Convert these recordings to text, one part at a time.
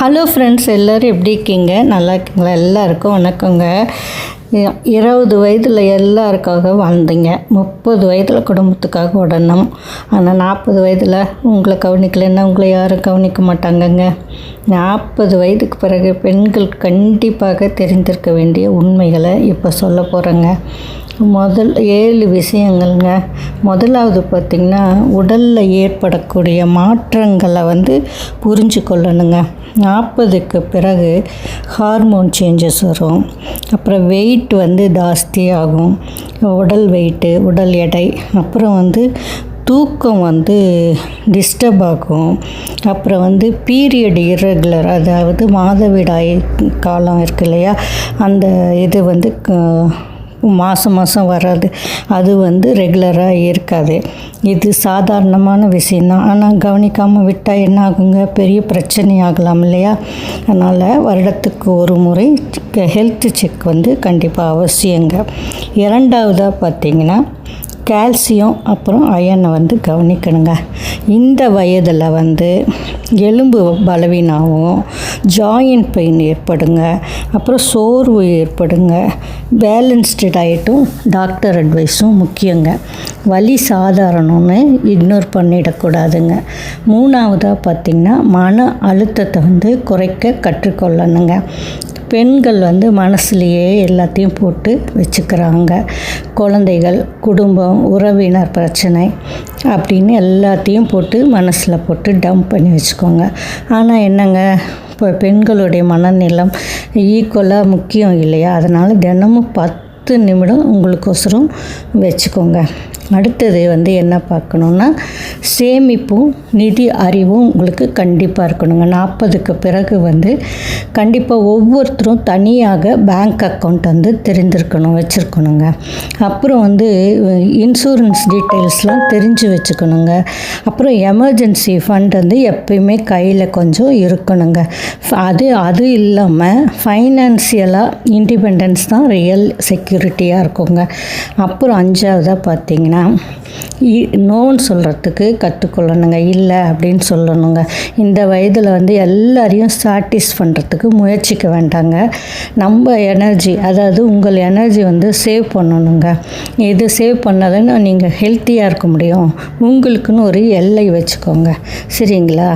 Hello friends, எல்லோரும் எப்படி இருக்கீங்க? நல்லா இருக்கீங்களா? எல்லாருக்கும் வணக்கங்க. 20 வயதில் எல்லாருக்காக வாழ்ந்தீங்க, 30 வயதில் குடும்பத்துக்காக உடணும். ஆனால் 40 வயதில் உங்களை கவனிக்கலைன்னா உங்களை யாரும் கவனிக்க மாட்டாங்கங்க. 40 வயதுக்கு பிறகு பெண்கள் கண்டிப்பாக தெரிந்திருக்க வேண்டிய உண்மைகளை இப்போ சொல்ல போகிறேங்க. 7 விஷயங்கள்ங்க. முதலாவது பார்த்திங்கன்னா, உடலில் ஏற்படக்கூடிய மாற்றங்களை புரிஞ்சு கொள்ளணுங்க. 40க்கு பிறகு ஹார்மோன் சேஞ்சஸ் வரும். அப்புறம் வெயிட் ஜாஸ்தி ஆகும், உடல் வெயிட்டு, உடல் எடை. அப்புறம் தூக்கம் டிஸ்டர்ப் ஆகும். அப்புறம் பீரியட் இர்ரெகுலர், அதாவது மாதவிடாய் காலம் இருக்கு இல்லையா, அந்த இது மாதம் வராது, அது ரெகுலராக இருக்காது. இது சாதாரணமான விஷயந்தான். ஆனால் கவனிக்காமல் விட்டால் என்ன ஆகுங்க, பெரிய பிரச்சனை ஆகலாம் இல்லையா. அதனால் வருடத்துக்கு ஒரு முறை ஹெல்த் செக் கண்டிப்பாக அவசியங்க. இரண்டாவதாக பார்த்திங்கன்னா, கால்சியம் அப்புறம் அயனை கவனிக்கணுங்க. இந்த வயதில் எலும்பு பலவீனமாகவும், ஜாயின்ட் பெயின் ஏற்படுங்க, அப்புறம் சோர்வு ஏற்படுங்க. பேலன்ஸ்டு டயட்டும் டாக்டர் அட்வைஸும் முக்கியங்க. வலி சாதாரணம்னு இக்னோர் பண்ணிடக்கூடாதுங்க. மூணாவதாக பார்த்திங்கன்னா, மன அழுத்தத்தை குறைக்க கற்றுக்கொள்ளணுங்க. பெண்கள் மனசுலையே எல்லாத்தையும் போட்டு வச்சுக்கிறாங்க. குழந்தைகள், குடும்பம், உறவினர் பிரச்சனை அப்படின்னு எல்லாத்தையும் போட்டு மனசில் போட்டு டம்ப் பண்ணி வச்சுக்கோங்க. ஆனால் என்னங்க, இப்போ பெண்களுடைய மனநிலம் ஈக்குவலாக முக்கியம் இல்லையா. அதனால் தினமும் 10 நிமிடம் உங்களுக்கோசரம் வச்சுக்கோங்க. அடுத்தது என்ன பார்க்கணுன்னா, சேமிப்பும் நிதி அறிவும் உங்களுக்கு கண்டிப்பாக இருக்கணுங்க. 40க்கு பிறகு கண்டிப்பாக ஒவ்வொருத்தரும் தனியாக பேங்க் அக்கௌண்ட் தெரிஞ்சிருக்கணும், வச்சுருக்கணுங்க. அப்புறம் இன்சூரன்ஸ் டீட்டெயில்ஸ்லாம் தெரிஞ்சு வச்சுக்கணுங்க. அப்புறம் எமர்ஜென்சி ஃபண்ட் எப்பயுமே கையில் கொஞ்சம் இருக்கணுங்க. அது இல்லாமல் ஃபைனான்சியலாக இண்டிபெண்டன்ஸ் தான் ரியல் செக்யூரிட்டியாக இருக்குங்க. அப்புறம் 5ஆவதாக பார்த்திங்கன்னா, நோன்னு சொல்கிறதுக்கு கற்றுக்கொள்ளணுங்க. இல்லை அப்படின்னு சொல்லணுங்க. இந்த வயதில் எல்லாரையும் சாட்டிஸ் பண்ணுறதுக்கு முயற்சிக்க வேண்டாங்க. நம்ம எனர்ஜி, அதாவது உங்கள் எனர்ஜி சேவ் பண்ணணுங்க. இது சேவ் பண்ணாதானே நீங்கள் ஹெல்த்தியாக இருக்க முடியும். உங்களுக்குன்னு ஒரு எல்லை வச்சுக்கோங்க, சரிங்களா?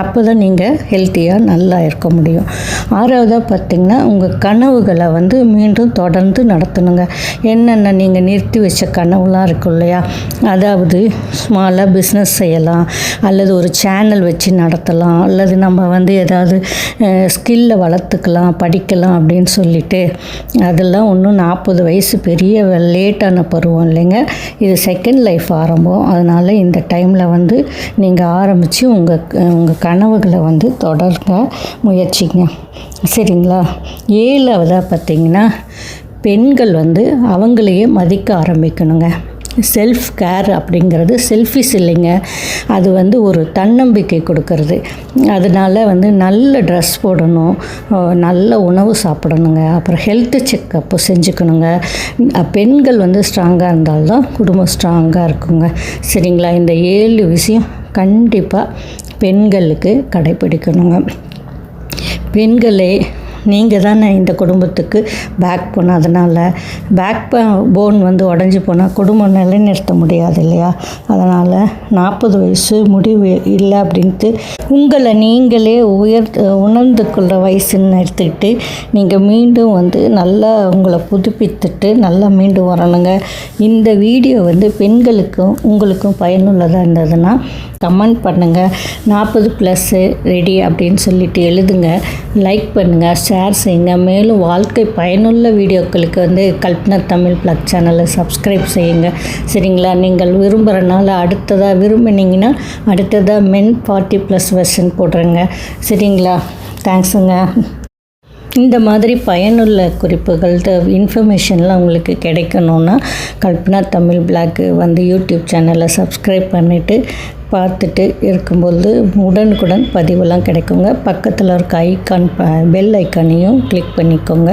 அப்போ தான் நீங்கள் ஹெல்த்தியாக நல்லா இருக்க முடியும். 6ஆவதாக பார்த்திங்கன்னா, உங்கள் கனவுகளை மீண்டும் தொடர்ந்து நடத்தணுங்க. என்னென்ன நீங்கள் நிறுத்தி வச்ச கனவுலாம் இருக்கும் இல்லையா, அதாவது ஸ்மாலாக பிஸ்னஸ் செய்யலாம், அல்லது ஒரு சேனல் வச்சு நடத்தலாம், அல்லது நம்ம ஏதாவது ஸ்கில்லை வளர்த்துக்கலாம், படிக்கலாம் அப்படின்னு சொல்லிட்டு, அதெல்லாம் ஒன்றும் 40 வயசு பெரிய லேட்டான பருவம் இல்லைங்க. இது செகண்ட் லைஃப் ஆரம்பம். அதனால் இந்த டைமில் நீங்கள் ஆரம்பித்து உங்கள் கனவுகளை தொடர்க முயற்சிங்க, சரிங்களா? 7ஆவதாக பார்த்திங்கன்னா, பெண்கள் அவங்களையே மதிக்க ஆரம்பிக்கணுங்க. செல்ஃப் கேர் அப்படிங்கிறது செல்ஃபிஷ் இல்லைங்க, அது ஒரு தன்னம்பிக்கை கொடுக்கறது. அதனால் நல்ல ட்ரெஸ் போடணும், நல்ல உணவு சாப்பிடணுங்க. அப்புறம் ஹெல்த்து செக்கப்பு செஞ்சுக்கணுங்க. பெண்கள் ஸ்ட்ராங்காக இருந்தால்தான் குடும்பம் ஸ்ட்ராங்காக இருக்குங்க, சரிங்களா? இந்த 7 விஷயம் கண்டிப்பாக பெண்களுக்கு கடைப்பிடிக்கணுங்க. பெண்களே, நீங்கள் தானே இந்த குடும்பத்துக்கு பேக் போன். அதனால் பேக் போன் உடஞ்சி போனால் குடும்பம் நிலைநிறுத்த முடியாது இல்லையா. அதனால் 40 வயசு முடிவு இல்லை அப்படின்ட்டு உங்களை நீங்களே உணர்ந்து கொள்கிற வயசுன்னு எடுத்துக்கிட்டு நீங்கள் மீண்டும் நல்லா உங்களை புதுப்பித்துட்டு நல்லா மீண்டும் வரணுங்க. இந்த வீடியோ பெண்களுக்கும் உங்களுக்கும் பயனுள்ளதாக இருந்ததுன்னா கமெண்ட் பண்ணுங்கள். 40+ ரெடி அப்படின்னு சொல்லிட்டு எழுதுங்க. லைக் பண்ணுங்கள், ஷேர் செய்யுங்க. மேலும் வாழ்க்கை பயனுள்ள வீடியோக்களுக்கு கல்பனா தமிழ் ப்ளாக் சேனலை சப்ஸ்கிரைப் செய்யுங்க, சரிங்களா? நீங்கள் விரும்புகிறனால விரும்பினீங்கன்னா அடுத்ததாக men 40+ வெர்ஷன் போடுறேங்க, சரிங்களா? தேங்க்ஸுங்க. இந்த மாதிரி பயனுள்ள குறிப்புகள் இன்ஃபர்மேஷன்லாம் உங்களுக்கு கிடைக்கணுன்னா கல்பனா தமிழ் ப்ளாக் யூடியூப் சேனலை சப்ஸ்கிரைப் பண்ணிவிட்டு பார்த்துட்டு இருக்கும்போது உடனுக்குடன் பதிவெல்லாம் கிடைக்குங்க. பக்கத்தில் இருக்க பெல் ஐக்கானையும் கிளிக் பண்ணிக்கோங்க.